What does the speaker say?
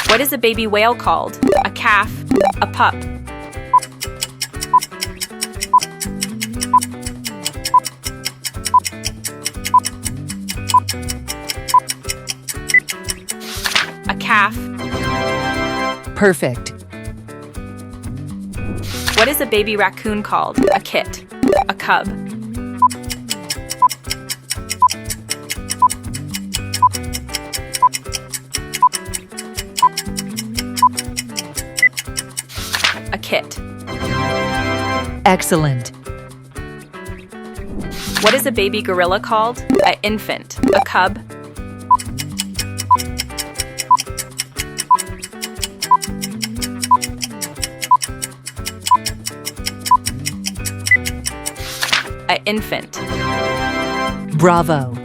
What is a baby whale called? A calf, a pup. A calf. Perfect. What is a baby raccoon called? A kit, a cub. A kit. Excellent. What is a baby gorilla called? An infant, a cub. An infant. Bravo.